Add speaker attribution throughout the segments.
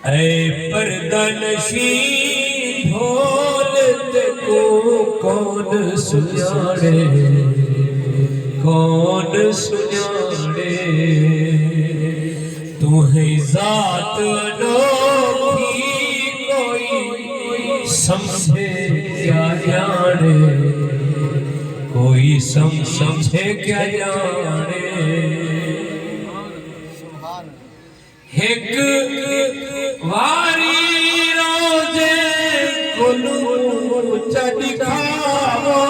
Speaker 1: اے پردہ نشین ڈھولتے کو کون سنیاڑے کون سنیاڑے تو ہے ذات انوکھی کوئی سمجھے کیا جانے کوئی سمجھے کیا جانے ایک واری روزے کلو چڑکھاو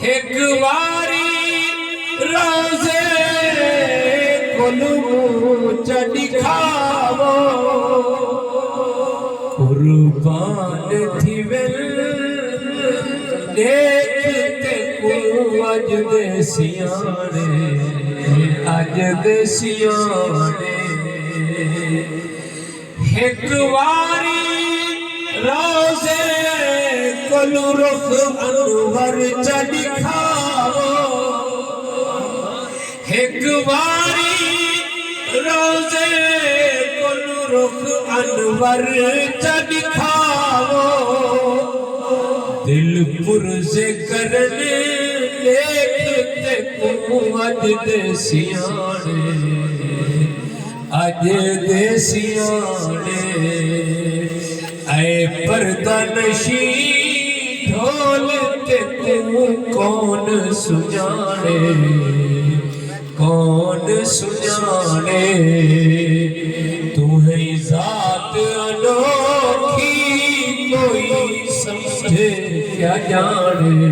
Speaker 1: ایک واری روزے کلو چڑکھاو قربان تھی ول دیکھتے کو اج دے سیانے اج دے سیانے ایک واری روزے کلو رخ انور چڑکھاو ایک واری روزے کلو رخ انور چڑکھاو دل پرزے کرنے دیکھتے کو اج دے سیانے اج دے سیانے اے پردہ نشین ڈھولتے کو کون سنیاڑے کون سنیاڑے تو ہے ذات انوکھی کوئی سمجھے کیا جانے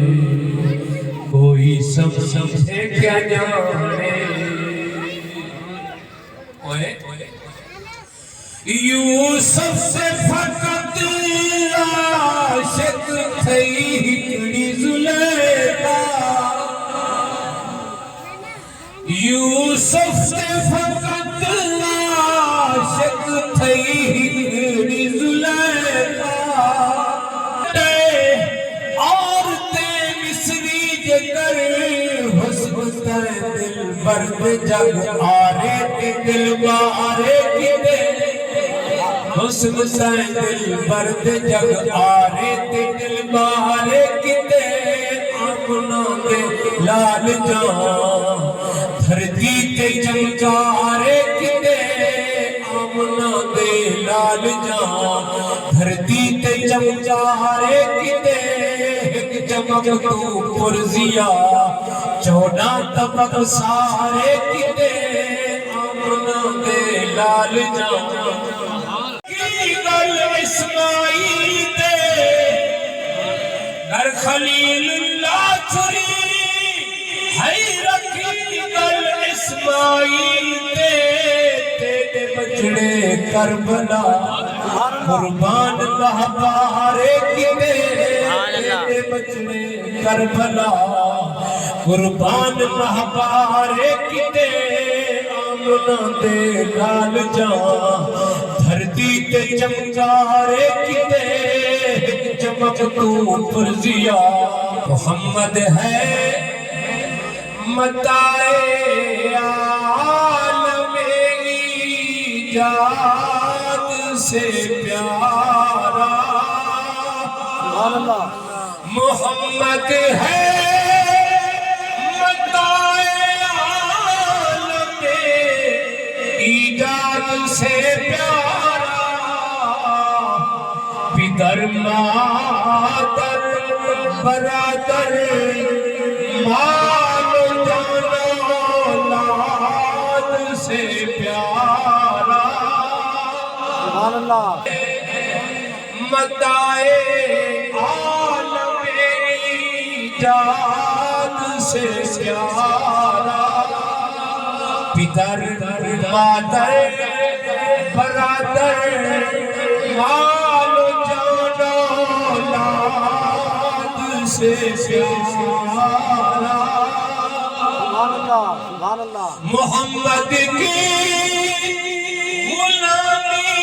Speaker 1: کوئی سمجھے کیا جانے یوسف سے فقط عاشق تھی ہکڑی زلیخا یوسف سے فقط عاشق تھی ہکڑی زلیخا برد جگ آرے کی دل بارے کی دل حسن سائے دل برد جگ آرے کی دل بارے کی دل آمنا دے لال جان دھرتی تے چمکارے کی دل آمنا دے لال جان دھرتی تے چمکارے کی دل چمک تو پرزیا چوڑا طبق سارے کتے آمنا دے لال جان کی گل اسماعیل دے گر خلیل اللہ چھری حیرت کی گل اسماعیل دے تیرے بچڑے کربلا قربان مہبارے کتے تیرے بچڑے کربلا قربان مہبارے کتے آمنا دے لال جان دھرتی تے چمکارے کتے چمک تو پرزیا محمد ہے متائے عالم ایجاد سے پیارا محمد ہے ایجاد سے پیارا پدر مادر برادر مال جان اولاد سے پیارا متائے عالم ایجاد سے پیارا پدر مادر برادر مال جان اولاد سے پیارا محمد کی غلامی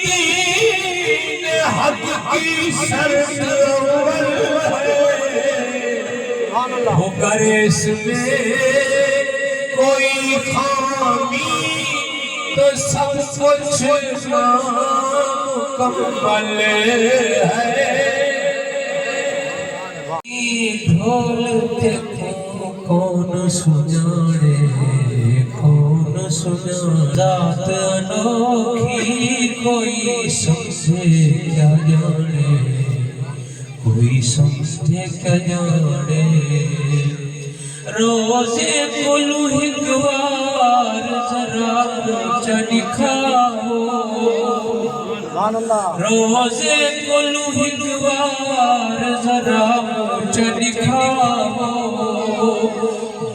Speaker 1: دین حق کی شرط اول ہے وہ کرے اس میں کوئی خامی تو سب کچھ نامکمل ہے ڈھول تے کون سجانے کون سجانے ذات انوکھی کوئی سمجھے کیا جانے کوئی سمجھے کیا جانے روزے کلو ہکوار ذرا مجھے دکھاؤ روزے کلو ہکوار ذرا مجھے دکھاؤ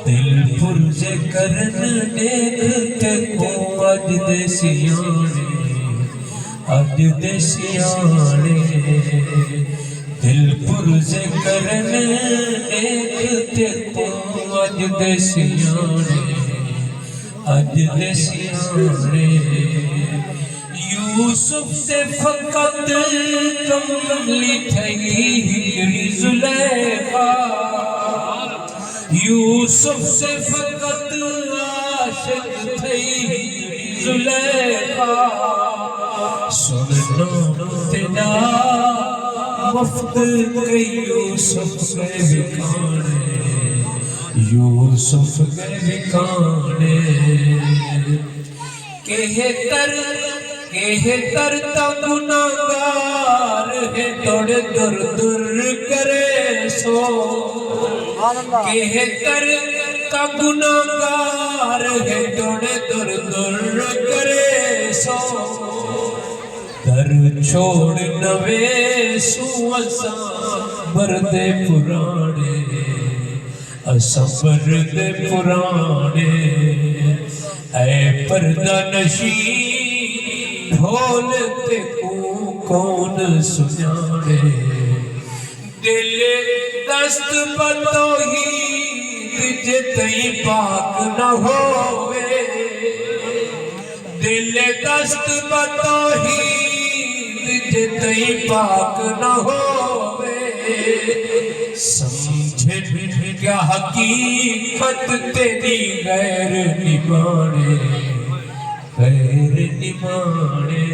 Speaker 1: دل پرز کرن دیکھتے کو اج دے سیانے دل پرز کرن دیکھتے کو اج دے سیانے یوسف سے فقط کملی تھی ہجری زلیخا یوسف سے فقط عاشق تھی ہجری زلیخا سننا تینا مفت کے یوسف کے بکانے یوسف کے بکانے کہتر تا گناہگار ہے توڑ در در کرے سو کہتر تا گناہگار ہے توڑ در در کرے سو در چھوڑ نوے سو اساں بردے پرانے اساں بردے پرانے اے پردہ نشی ڈھول تے کون سجانے دل دست بتوحید جتیں پاک نہ ہوئے دل دست بتوحید جتیں پاک نہ ہوئے سمجھے کیا حقیقت تیری غیر نمانے غیر نمانے